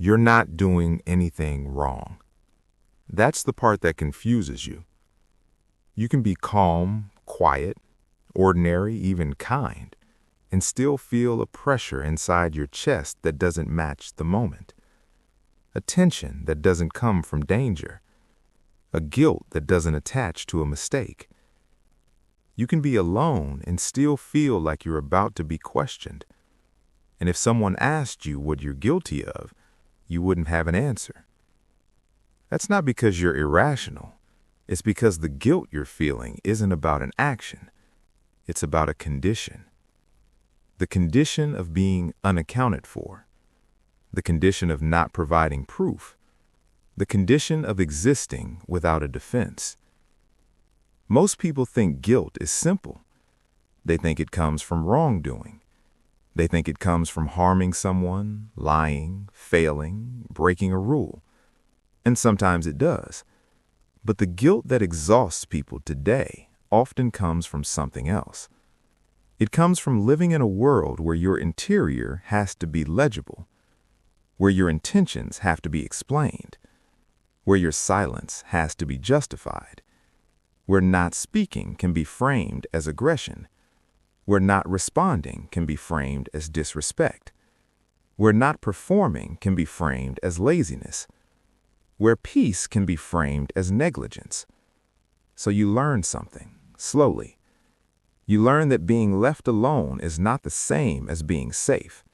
you're not doing anything wrong. That's the part that confuses you. You can be calm, quiet, ordinary, even kind, and still feel a pressure inside your chest that doesn't match the moment. A tension that doesn't come from danger. A guilt that doesn't attach to a mistake. You can be alone and still feel like you're about to be questioned. And if someone asked you what you're guilty of, you wouldn't have an answer. That's not because you're irrational. It's because the guilt you're feeling isn't about an action. It's about a condition. The condition of being unaccounted for. The condition of not providing proof. The condition of existing without a defense. Most people think guilt is simple. They think it comes from wrongdoing. They think it comes from harming someone, lying, failing, breaking a rule. And sometimes it does. But the guilt that exhausts people today often comes from something else. It comes from living in a world where your interior has to be legible, where your intentions have to be explained, where your silence has to be justified, where not speaking can be framed as aggression, where not responding can be framed as disrespect, where not performing can be framed as laziness, where peace can be framed as negligence. So you learn something, slowly. You learn that being left alone is not the same as being safe.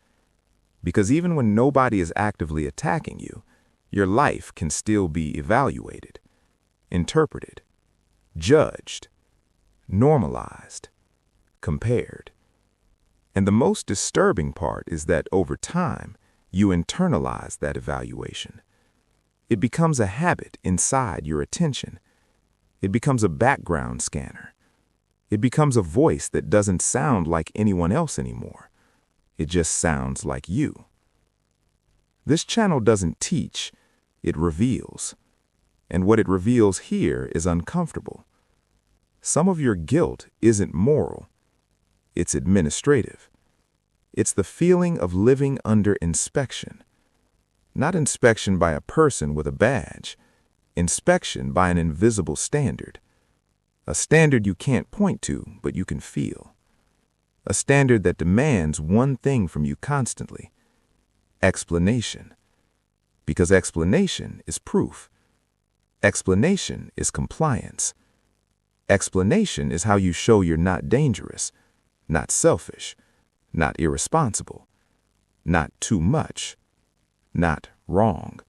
Because even when nobody is actively attacking you, your life can still be evaluated, interpreted, judged, normalized, compared. And the most disturbing part is that over time, you internalize that evaluation. It becomes a habit inside your attention. It becomes a background scanner. It becomes a voice that doesn't sound like anyone else anymore. It just sounds like you. This channel doesn't teach, it reveals. And what it reveals here is uncomfortable. Some of your guilt isn't moral. It's administrative. It's the feeling of living under inspection. Not inspection by a person with a badge. Inspection by an invisible standard. A standard you can't point to, but you can feel. A standard that demands one thing from you constantly: explanation. Because explanation is proof. Explanation is compliance. Explanation is how you show you're not dangerous, not selfish, not irresponsible, not too much, not wrong.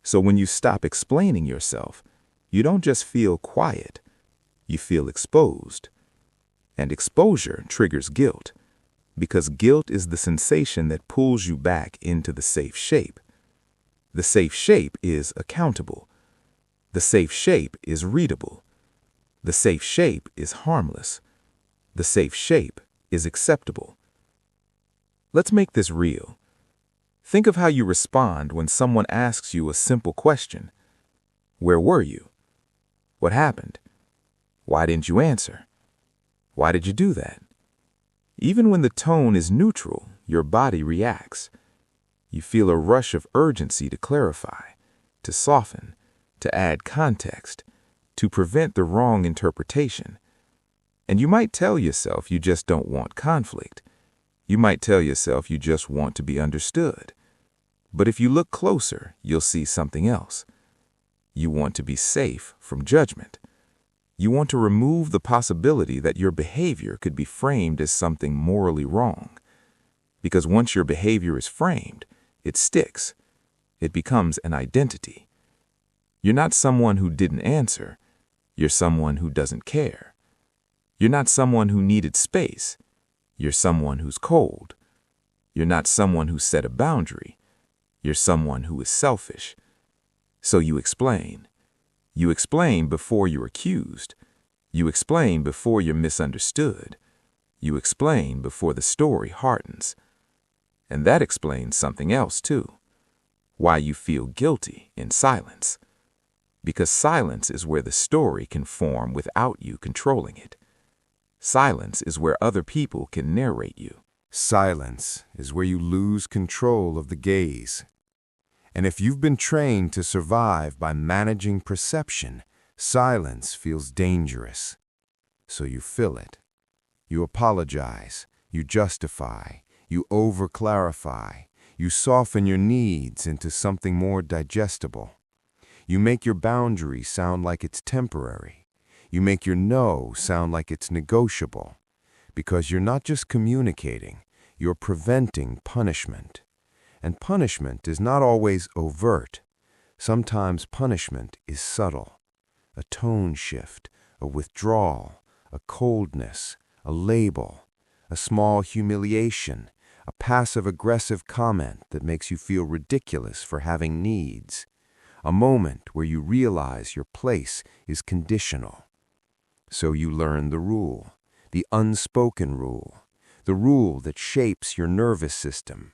So when you stop explaining yourself, you don't just feel quiet, you feel exposed. And exposure triggers guilt, because guilt is the sensation that pulls you back into the safe shape. The safe shape is accountable. The safe shape is readable. The safe shape is harmless. The safe shape is acceptable. Let's make this real. Think of how you respond when someone asks you a simple question. Where were you? What happened? Why didn't you answer? Why did you do that? Even when the tone is neutral, your body reacts. You feel a rush of urgency to clarify, to soften, to add context, to prevent the wrong interpretation. And you might tell yourself you just don't want conflict. You might tell yourself you just want to be understood. But if you look closer, you'll see something else. You want to be safe from judgment. You want to remove the possibility that your behavior could be framed as something morally wrong. Because once your behavior is framed, it sticks. It becomes an identity. You're not someone who didn't answer. You're someone who doesn't care. You're not someone who needed space. You're someone who's cold. You're not someone who set a boundary. You're someone who is selfish. So you explain. You explain before you're accused. You explain before you're misunderstood. You explain before the story hardens. And that explains something else too. Why you feel guilty in silence. Because silence is where the story can form without you controlling it. Silence is where other people can narrate you. Silence is where you lose control of the gaze. And if you've been trained to survive by managing perception, silence feels dangerous. So you fill it. You apologize, you justify, you over-clarify, you soften your needs into something more digestible. You make your boundary sound like it's temporary. You make your no sound like it's negotiable. Because you're not just communicating, you're preventing punishment. And punishment is not always overt. Sometimes punishment is subtle. A tone shift, a withdrawal, a coldness, a label, a small humiliation, a passive-aggressive comment that makes you feel ridiculous for having needs. A moment where you realize your place is conditional. So you learn the rule, the unspoken rule, the rule that shapes your nervous system.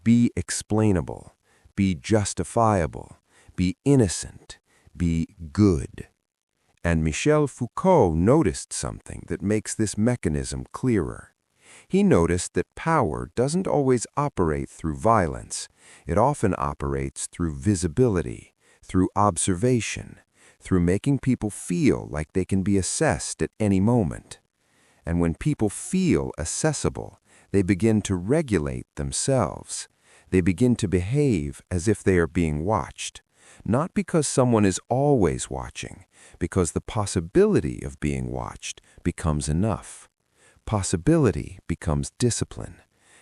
Be explainable, be justifiable, be innocent, be good. And Michel Foucault noticed something that makes this mechanism clearer. He noticed that power doesn't always operate through violence. It often operates through visibility, through observation, through making people feel like they can be assessed at any moment. And when people feel accessible, they begin to regulate themselves. They begin to behave as if they are being watched, not because someone is always watching, because the possibility of being watched becomes enough. Possibility becomes discipline,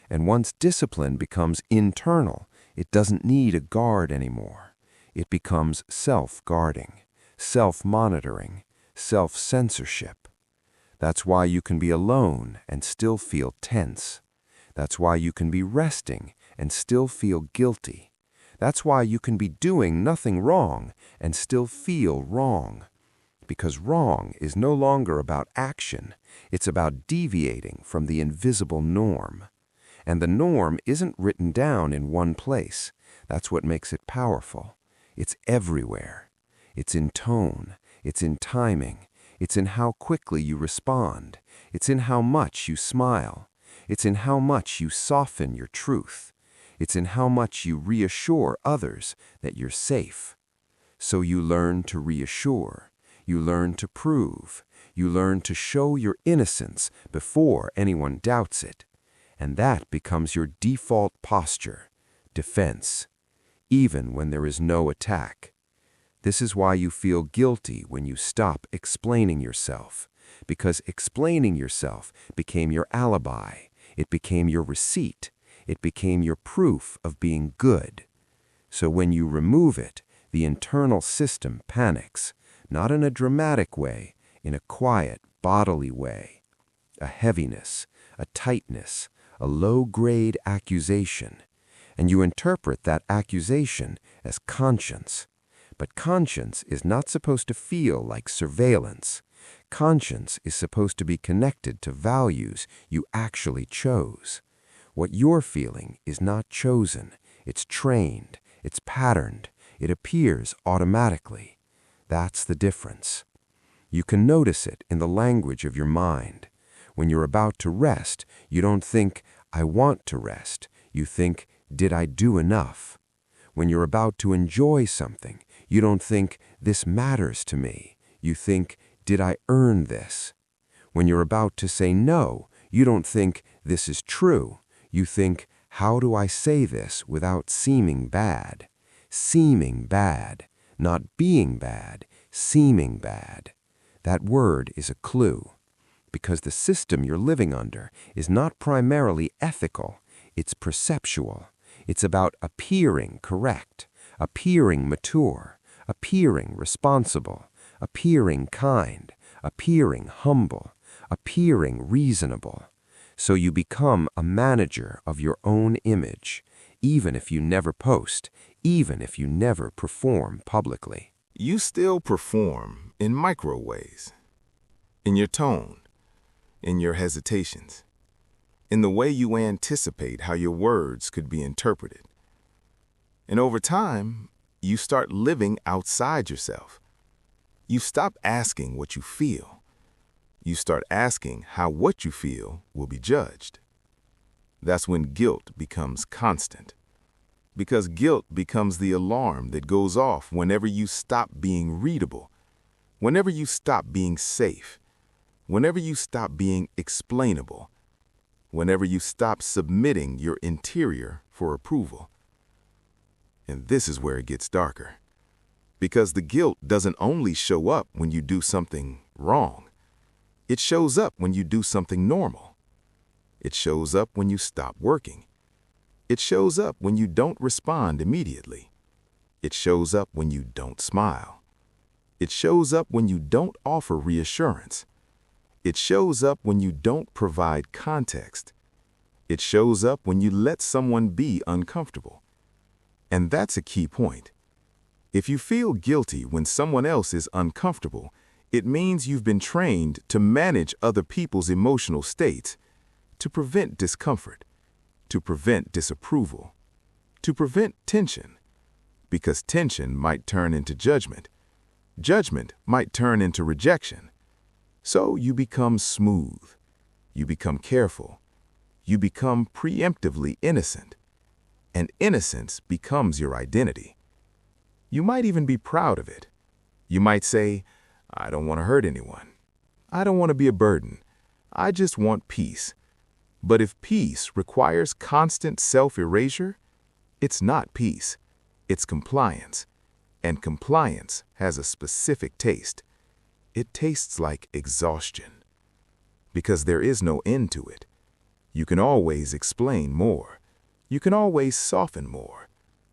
and once discipline becomes internal, it doesn't need a guard anymore. It becomes self-guarding, self-monitoring, self-censorship. That's why you can be alone and still feel tense. That's why you can be resting and still feel guilty. That's why you can be doing nothing wrong and still feel wrong. Because wrong is no longer about action. It's about deviating from the invisible norm. And the norm isn't written down in one place. That's what makes it powerful. It's everywhere. It's in tone. It's in timing. It's in how quickly you respond. It's in how much you smile. It's in how much you soften your truth. It's in how much you reassure others that you're safe. So you learn to reassure. You learn to prove. You learn to show your innocence before anyone doubts it. And that becomes your default posture, defense, even when there is no attack. This is why you feel guilty when you stop explaining yourself, because explaining yourself became your alibi. It became your receipt. It became your proof of being good. So when you remove it, the internal system panics, not in a dramatic way, in a quiet, bodily way. A heaviness, a tightness, a low-grade accusation. And you interpret that accusation as conscience. But conscience is not supposed to feel like surveillance. Conscience is supposed to be connected to values you actually chose. What you're feeling is not chosen. It's trained. It's patterned. It appears automatically. That's the difference. You can notice it in the language of your mind. When you're about to rest, you don't think, I want to rest. You think, did I do enough? When you're about to enjoy something, you don't think, this matters to me. You think, did I earn this? When you're about to say no, you don't think, this is true. You think, how do I say this without seeming bad? Seeming bad, not being bad, seeming bad. That word is a clue, because the system you're living under is not primarily ethical, it's perceptual. It's about appearing correct, appearing mature, appearing responsible, appearing kind, appearing humble, appearing reasonable. So you become a manager of your own image, even if you never post, even if you never perform publicly. You still perform in micro ways, in your tone, in your hesitations, in the way you anticipate how your words could be interpreted. And over time, you start living outside yourself. You stop asking what you feel. You start asking how what you feel will be judged. That's when guilt becomes constant. Because guilt becomes the alarm that goes off whenever you stop being readable, whenever you stop being safe, whenever you stop being explainable, whenever you stop submitting your interior for approval. And this is where it gets darker. Because the guilt doesn't only show up when you do something wrong. It shows up when you do something normal. It shows up when you stop working. It shows up when you don't respond immediately. It shows up when you don't smile. It shows up when you don't offer reassurance. It shows up when you don't provide context. It shows up when you let someone be uncomfortable. And that's a key point. If you feel guilty when someone else is uncomfortable, it means you've been trained to manage other people's emotional states, to prevent discomfort, to prevent disapproval, to prevent tension, because tension might turn into judgment. Judgment might turn into rejection. So you become smooth. You become careful. You become preemptively innocent. And innocence becomes your identity. You might even be proud of it. You might say, I don't want to hurt anyone. I don't want to be a burden. I just want peace. But if peace requires constant self-erasure, it's not peace. It's compliance. And compliance has a specific taste. It tastes like exhaustion. Because there is no end to it. You can always explain more. You can always soften more.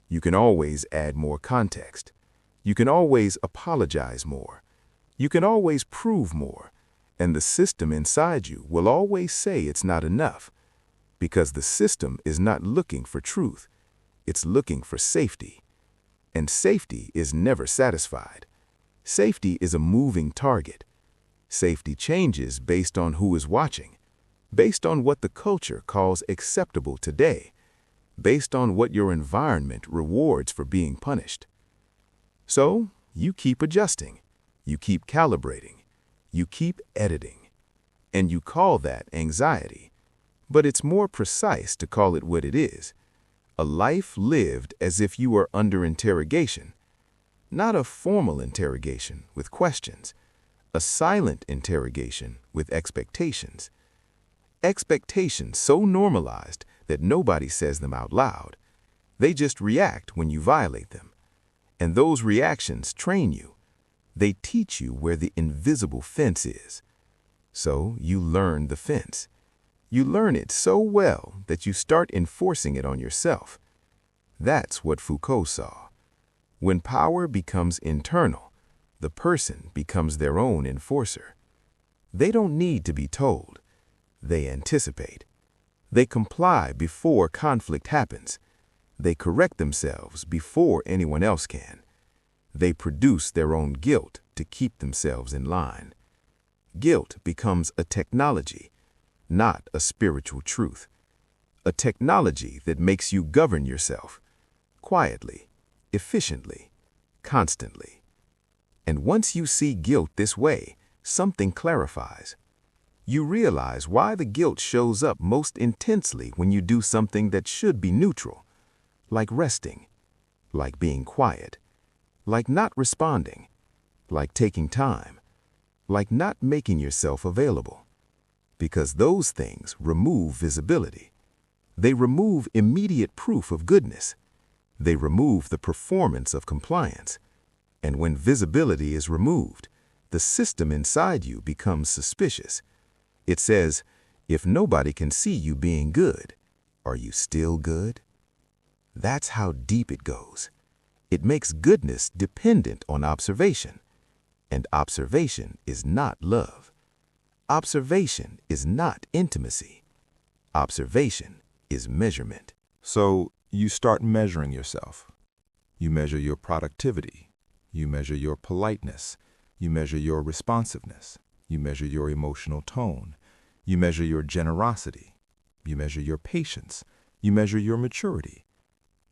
You can always add more context. You can always apologize more. You can always prove more. And the system inside you will always say it's not enough. Because the system is not looking for truth. It's looking for safety. And safety is never satisfied. Safety is a moving target. Safety changes based on who is watching, based on what the culture calls acceptable today, based on what your environment rewards for being punished. So, you keep adjusting, you keep calibrating, you keep editing, and you call that anxiety. But it's more precise to call it what it is. A life lived as if you were under interrogation. Not a formal interrogation with questions. A silent interrogation with expectations. Expectations so normalized that nobody says them out loud. They just react when you violate them. And those reactions train you. They teach you where the invisible fence is. So you learn the fence. You learn it so well that you start enforcing it on yourself. That's what Foucault saw. When power becomes internal, the person becomes their own enforcer. They don't need to be told. They anticipate. They comply before conflict happens. They correct themselves before anyone else can. They produce their own guilt to keep themselves in line. Guilt becomes a technology, not a spiritual truth. A technology that makes you govern yourself, quietly, efficiently, constantly. And once you see guilt this way, something clarifies. You realize why the guilt shows up most intensely when you do something that should be neutral, like resting, like being quiet, like not responding, like taking time, like not making yourself available. Because those things remove visibility. They remove immediate proof of goodness. They remove the performance of compliance. And when visibility is removed, the system inside you becomes suspicious. It says, if nobody can see you being good, are you still good? That's how deep it goes. It makes goodness dependent on observation. And observation is not love. Observation is not intimacy. Observation is measurement. So you start measuring yourself. You measure your productivity. You measure your politeness. You measure your responsiveness. You measure your emotional tone. You measure your generosity. You measure your patience. You measure your maturity.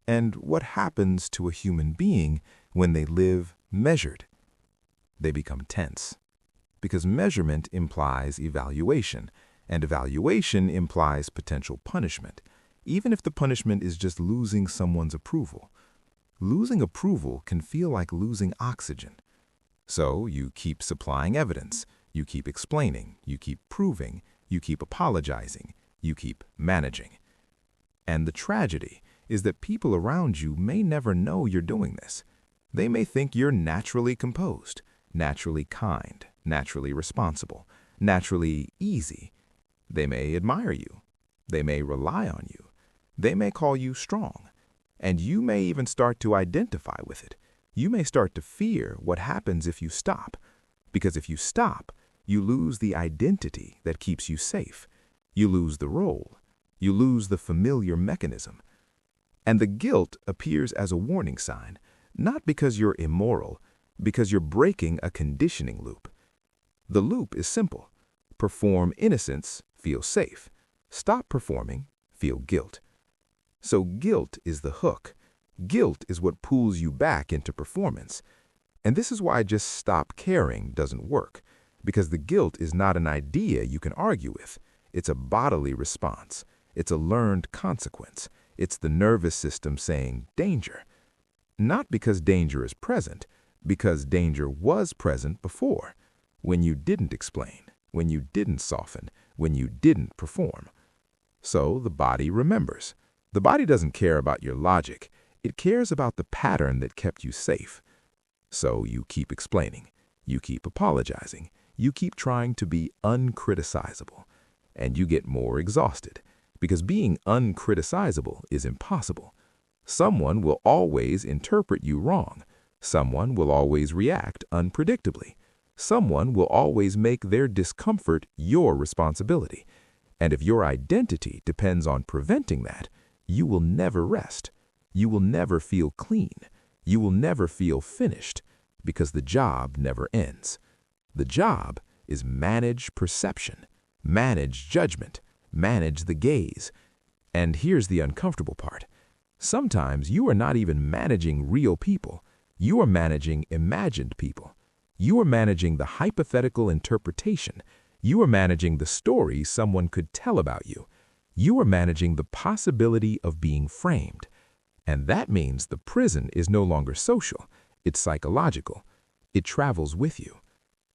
And what happens to a human being when they live measured? They become tense. Because measurement implies evaluation, and evaluation implies potential punishment, even if the punishment is just losing someone's approval. Losing approval can feel like losing oxygen. So you keep supplying evidence, you keep explaining, you keep proving, you keep apologizing, you keep managing. And the tragedy is that people around you may never know you're doing this. They may think you're naturally composed, naturally kind, naturally responsible, naturally easy. They may admire you. They may rely on you. They may call you strong. And you may even start to identify with it. You may start to fear what happens if you stop. Because if you stop, you lose the identity that keeps you safe. You lose the role. You lose the familiar mechanism. And the guilt appears as a warning sign, not because you're immoral, because you're breaking a conditioning loop. The loop is simple. Perform innocence, feel safe. Stop performing, feel guilt. So guilt is the hook. Guilt is what pulls you back into performance. And this is why just stop caring doesn't work, because the guilt is not an idea you can argue with. It's a bodily response. It's a learned consequence. It's the nervous system saying danger. Not because danger is present, because danger was present before, when you didn't explain, when you didn't soften, when you didn't perform. So the body remembers. The body doesn't care about your logic. It cares about the pattern that kept you safe. So you keep explaining. You keep apologizing. You keep trying to be uncriticizable. And you get more exhausted, because being uncriticizable is impossible. Someone will always interpret you wrong. Someone will always react unpredictably. Someone will always make their discomfort your responsibility. And if your identity depends on preventing that, you will never rest. You will never feel clean. You will never feel finished, because the job never ends. The job is manage perception, manage judgment, manage the gaze. And here's the uncomfortable part. Sometimes you are not even managing real people. You are managing imagined people. You are managing the hypothetical interpretation. You are managing the story someone could tell about you. You are managing the possibility of being framed. And that means the prison is no longer social. It's psychological. It travels with you.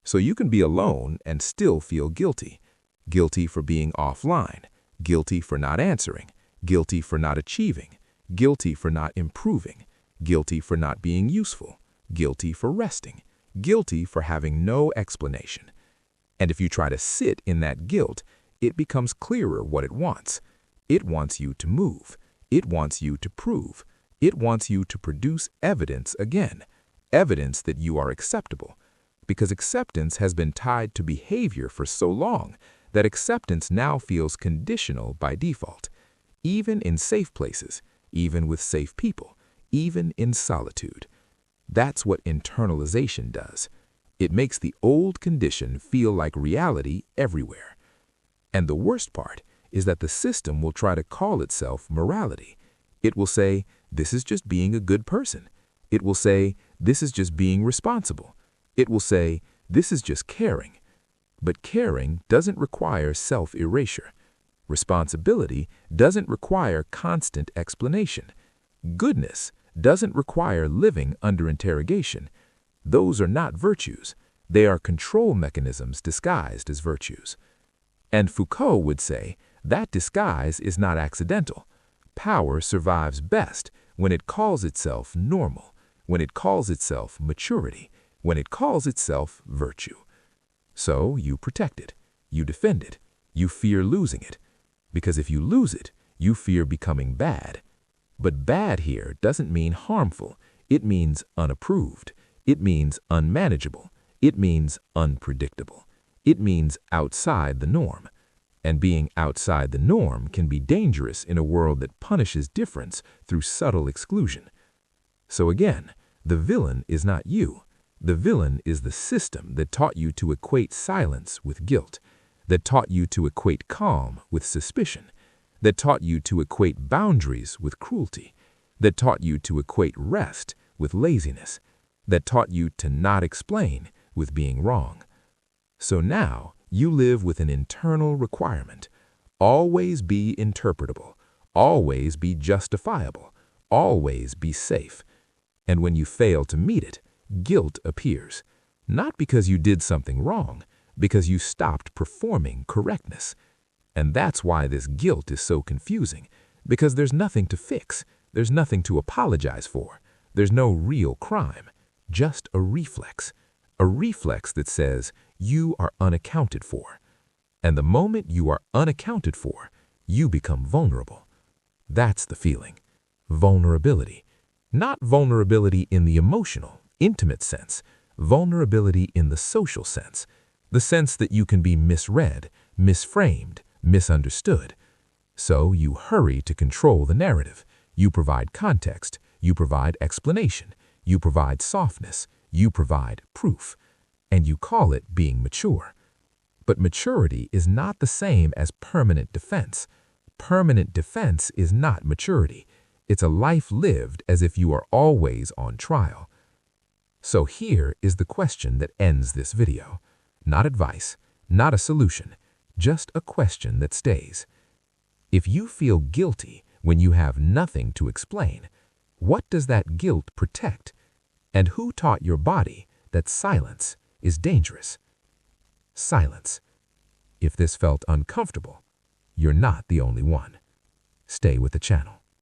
So you can be alone and still feel guilty. Guilty for being offline. Guilty for not answering. Guilty for not achieving. Guilty for not improving. Guilty for not being useful. Guilty for resting. Guilty for having no explanation. And if you try to sit in that guilt, it becomes clearer what it wants. It wants you to move. It wants you to prove. It wants you to produce evidence again, evidence that you are acceptable. Because acceptance has been tied to behavior for so long that acceptance now feels conditional by default, even in safe places, even with safe people, even in solitude. That's what internalization does. It makes the old condition feel like reality everywhere. And the worst part is that the system will try to call itself morality. It will say, this is just being a good person. It will say, this is just being responsible. It will say, this is just caring. But caring doesn't require self-erasure. Responsibility doesn't require constant explanation. Goodness doesn't require living under interrogation. Those are not virtues. They are control mechanisms disguised as virtues. And Foucault would say that disguise is not accidental. Power survives best when it calls itself normal, when it calls itself maturity, when it calls itself virtue. So you protect it, you defend it, you fear losing it. Because if you lose it, you fear becoming bad. But bad here doesn't mean harmful. It means unapproved. It means unmanageable. It means unpredictable. It means outside the norm. And being outside the norm can be dangerous in a world that punishes difference through subtle exclusion. So again, the villain is not you. The villain is the system that taught you to equate silence with guilt, that taught you to equate calm with suspicion, that taught you to equate boundaries with cruelty, that taught you to equate rest with laziness, that taught you to not explain with being wrong. So now you live with an internal requirement. Always be interpretable. always be justifiable, always be safe. And when you fail to meet it, guilt appears. Not because you did something wrong, because you stopped performing correctness. And that's why this guilt is so confusing, because there's nothing to fix, there's nothing to apologize for, there's no real crime, just a reflex that says you are unaccounted for. And the moment you are unaccounted for, you become vulnerable. That's the feeling. Vulnerability. Not vulnerability in the emotional, intimate sense, vulnerability in the social sense, the sense that you can be misread, misframed, misunderstood. So you hurry to control the narrative. You provide context, you provide explanation, you provide softness, you provide proof, and you call it being mature. But maturity is not the same as permanent defense. Permanent defense is not maturity. It's a life lived as if you are always on trial. So here is the question that ends this video. Not advice, not a solution, just a question that stays. If you feel guilty when you have nothing to explain, what does that guilt protect? And who taught your body that silence is dangerous? Silence. If this felt uncomfortable, you're not the only one. Stay with the channel.